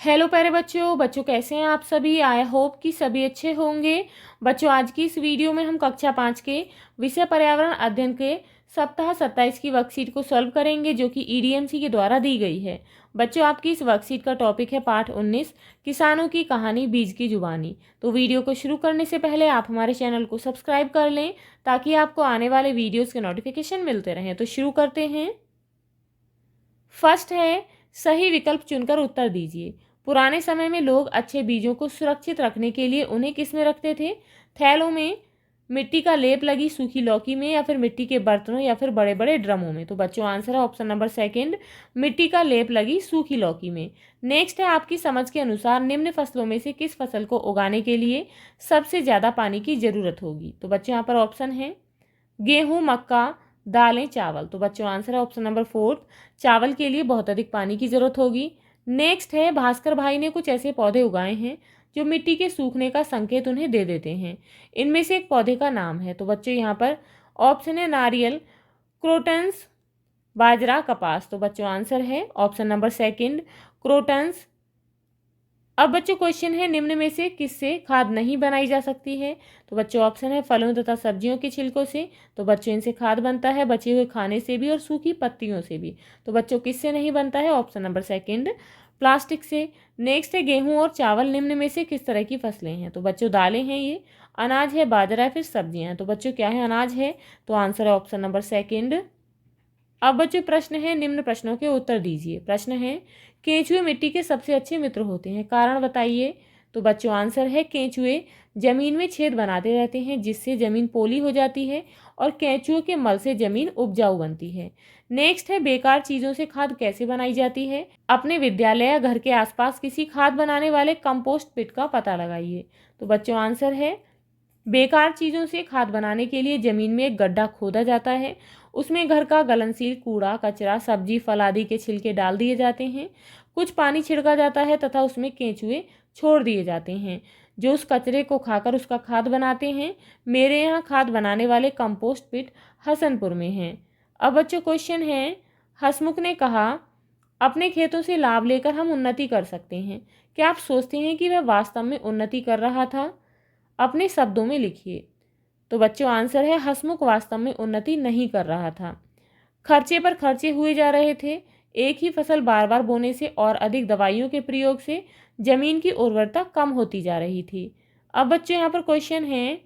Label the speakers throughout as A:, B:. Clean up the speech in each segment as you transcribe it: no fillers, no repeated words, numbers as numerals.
A: Hello प्यारे बच्चों कैसे हैं आप सभी। आई होप कि सभी अच्छे होंगे। बच्चों आज की इस वीडियो में हम कक्षा 5 के विषय पर्यावरण अध्ययन के सप्ताह 27 की वर्कशीट को सॉल्व करेंगे जो कि ईडीएमसी के द्वारा दी गई है। बच्चों आपकी इस वर्कशीट का टॉपिक है पाठ 19 किसानों की कहानी बीज की जुबानी। तो वीडियो को शुरू करने से पहले आप हमारे चैनल को सब्सक्राइब कर लें ताकि आपको आने वाले वीडियोज़ के नोटिफिकेशन मिलते रहें। तो शुरू करते हैं। फर्स्ट है सही विकल्प चुनकर उत्तर दीजिए। पुराने समय में लोग अच्छे बीजों को सुरक्षित रखने के लिए उन्हें किस में रखते थे? थैलों में, मिट्टी का लेप लगी सूखी लौकी में, या फिर मिट्टी के बर्तनों, या फिर बड़े बड़े ड्रमों में। तो बच्चों आंसर है ऑप्शन नंबर सेकंड, मिट्टी का लेप लगी सूखी लौकी में। नेक्स्ट है आपकी समझ के अनुसार निम्न फसलों में से किस फसल को उगाने के लिए सबसे ज़्यादा पानी की ज़रूरत होगी? तो बच्चों यहाँ पर ऑप्शन है गेहूँ, मक्का, दालें, चावल। तो बच्चों आंसर है ऑप्शन नंबर फोर्थ, चावल के लिए बहुत अधिक पानी की ज़रूरत होगी। नेक्स्ट है भास्कर भाई ने कुछ ऐसे पौधे उगाए हैं जो मिट्टी के सूखने का संकेत उन्हें दे देते हैं। इनमें से एक पौधे का नाम है। तो बच्चों यहाँ पर ऑप्शन है नारियल, क्रोटन्स, बाजरा, कपास। तो बच्चों आंसर है ऑप्शन नंबर सेकंड, क्रोटन्स। अब बच्चों क्वेश्चन है निम्न में से किससे खाद नहीं बनाई जा सकती है? तो बच्चों ऑप्शन है फलों तथा सब्जियों के छिलकों से। तो बच्चों इनसे खाद बनता है बचे हुए खाने से भी और सूखी पत्तियों से भी। तो बच्चों किससे नहीं बनता है? ऑप्शन नंबर सेकंड, प्लास्टिक से। नेक्स्ट है गेहूं और चावल निम्न में से किस तरह की फसलें हैं? तो बच्चों दालें हैं ये, अनाज है, बाजरा है, फिर सब्जियां हैं। तो बच्चों क्या है? अनाज है। तो आंसर है ऑप्शन नंबर सेकंड। अब बच्चों प्रश्न है निम्न प्रश्नों के उत्तर दीजिए। प्रश्न है केंचुए मिट्टी के सबसे अच्छे मित्र होते हैं, कारण बताइए। तो बच्चों आंसर है केंचुए जमीन में छेद बनाते रहते हैं जिससे जमीन पोली हो जाती है और केंचुओं के मल से जमीन उपजाऊ बनती है। नेक्स्ट है बेकार चीजों से खाद कैसे बनाई जाती है? अपने विद्यालय या घर के आसपास किसी खाद बनाने वाले कंपोस्ट पिट का पता लगाइए। तो बच्चों आंसर है बेकार चीज़ों से खाद बनाने के लिए ज़मीन में एक गड्ढा खोदा जाता है, उसमें घर का गलनशील कूड़ा कचरा सब्जी फल आदि के छिलके डाल दिए जाते हैं, कुछ पानी छिड़का जाता है तथा उसमें केंचुए छोड़ दिए जाते हैं जो उस कचरे को खाकर उसका खाद बनाते हैं। मेरे यहाँ खाद बनाने वाले कंपोस्ट पिट हसनपुर में हैं। अब बच्चों क्वेश्चन है हसमुख ने कहा अपने खेतों से लाभ लेकर हम उन्नति कर सकते हैं। क्या आप सोचते हैं कि वह वास्तव में उन्नति कर रहा था? अपने शब्दों में लिखिए। तो बच्चों आंसर है हसमुख वास्तव में उन्नति नहीं कर रहा था। खर्चे पर खर्चे हुए जा रहे थे। एक ही फसल बार बार बोने से और अधिक दवाइयों के प्रयोग से जमीन की उर्वरता कम होती जा रही थी। अब बच्चों यहाँ पर क्वेश्चन है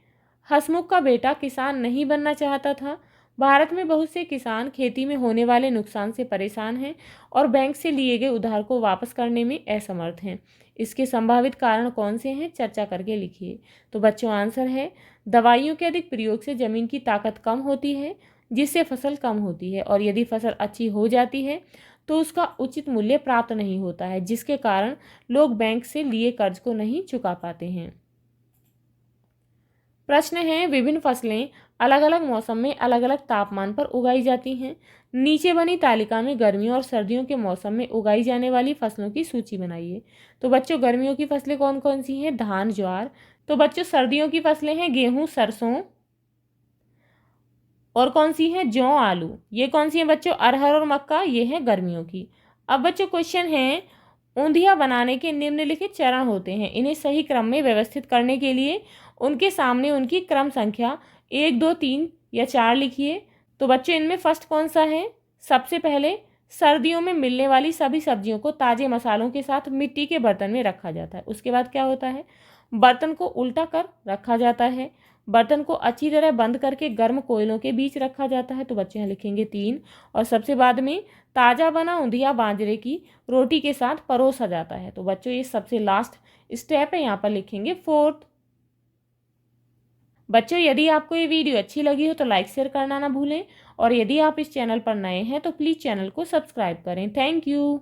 A: हसमुख का बेटा किसान नहीं बनना चाहता था। भारत में बहुत से किसान खेती में होने वाले नुकसान से परेशान हैं और बैंक से लिए गए उधार को वापस करने में असमर्थ हैं। इसके संभावित कारण कौन से हैं? चर्चा करके लिखिए। तो बच्चों आंसर है दवाइयों के अधिक प्रयोग से जमीन की ताकत कम होती है जिससे फसल कम होती है और यदि फसल अच्छी हो जाती है तो उसका उचित मूल्य प्राप्त नहीं होता है जिसके कारण लोग बैंक से लिए कर्ज को नहीं चुका पाते हैं। प्रश्न है विभिन्न फसलें अलग अलग मौसम में अलग अलग तापमान पर उगाई जाती हैं। नीचे बनी तालिका में गर्मियों और सर्दियों के मौसम में उगाई जाने वाली फसलों की सूची बनाइए। तो बच्चों गर्मियों की फसलें कौन कौन सी हैं? धान, ज्वार। तो बच्चों सर्दियों की फसलें हैं गेहूं, सरसों, और कौन सी हैं? जौ, आलू। ये कौन सी हैं बच्चों? अरहर और मक्का। ये है गर्मियों की। अब बच्चों क्वेश्चन है ऊंधिया बनाने के निम्नलिखित चरण होते हैं, इन्हें सही क्रम में व्यवस्थित करने के लिए उनके सामने उनकी क्रम संख्या 1, 2, 3 या 4 लिखिए। तो बच्चों इनमें फर्स्ट कौन सा है? सबसे पहले सर्दियों में मिलने वाली सभी सब्जियों को ताज़े मसालों के साथ मिट्टी के बर्तन में रखा जाता है। उसके बाद क्या होता है? बर्तन को उल्टा कर रखा जाता है। बर्तन को अच्छी तरह बंद करके गर्म कोयलों के बीच रखा जाता है। तो बच्चे यहाँ लिखेंगे 3। और सबसे बाद में ताज़ा बना ऊंधिया बाजरे की रोटी के साथ परोसा जाता है। तो बच्चों ये सबसे लास्ट स्टेप है, यहाँ पर लिखेंगे 4th। बच्चों यदि आपको ये वीडियो अच्छी लगी हो तो लाइक शेयर करना ना भूलें और यदि आप इस चैनल पर नए हैं तो प्लीज़ चैनल को सब्सक्राइब करें। Thank you.